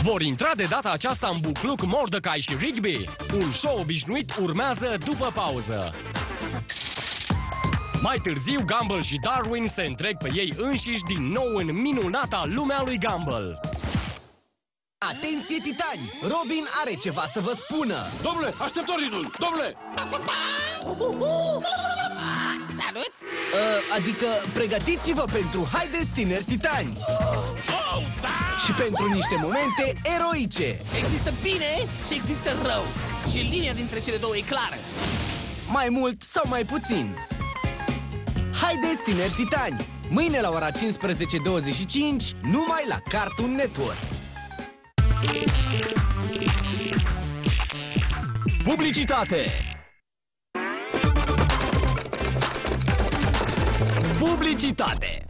Vor intra de data aceasta în bucluc Mordecai și Rigby. Un show obișnuit urmează după pauză. Mai târziu, Gumball și Darwin se întreg pe ei înșiși din nou în minunata lumea lui Gumball. Atenție, titani! Robin are ceva să vă spună! Domnule, aștept ordinul! Domnule! Salut! Adică, pregătiți-vă pentru Haideți, tineri titani! Și pentru niște momente eroice! Există bine și există rău. Și linia dintre cele două e clară. Mai mult sau mai puțin. Haideți, tineri titani! Mâine la ora 15:25, numai la Cartoon Network. Publicitate! Publicitate!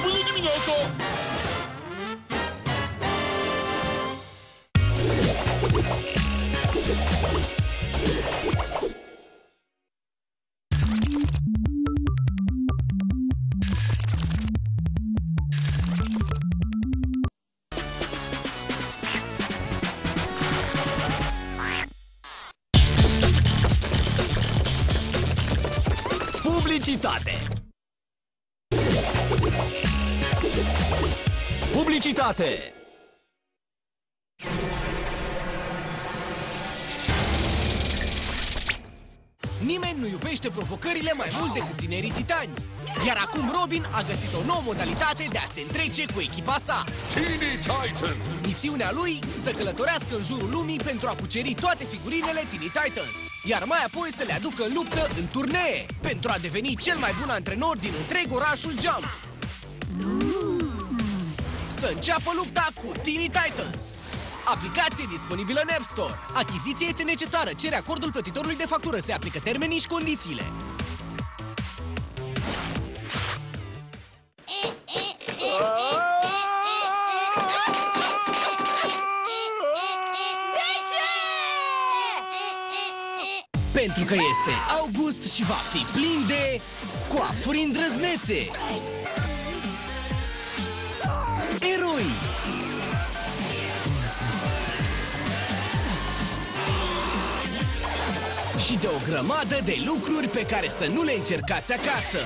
Bună dimineața! Publicitate! Publicitate! Nimeni nu iubește provocările mai mult decât tinerii titani. Iar acum Robin a găsit o nouă modalitate de a se întrece cu echipa sa. Teeny Titan! Misiunea lui să călătorească în jurul lumii pentru a cuceri toate figurinele Teeny Titans, iar mai apoi să le aducă în luptă în turnee, pentru a deveni cel mai bun antrenor din întreg orașul Jump. Să înceapă lupta cu Teeny Titans. Aplicație disponibilă în App Store. Achiziția este necesară. Cere acordul plătitorului de factură. Se aplică termenii și condițiile. Pentru că este august și va fi plin de coafuri îndrăznețe, eroi, și de o grămadă de lucruri pe care să nu le încercați acasă.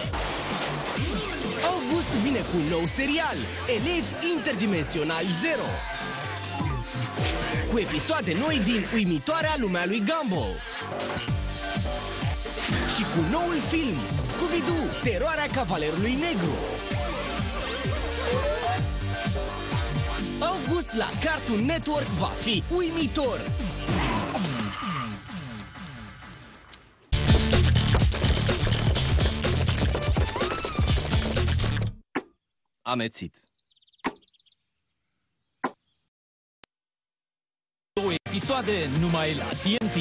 August vine cu un nou serial, Elevi Interdimensionali 0, cu episoade noi din uimitoarea lumea lui Gumball. Și cu noul film, Scooby-Doo, Teroarea Cavalerului Negru. August la Cartoon Network va fi uimitor! Amețit. Două episoade numai la TNT.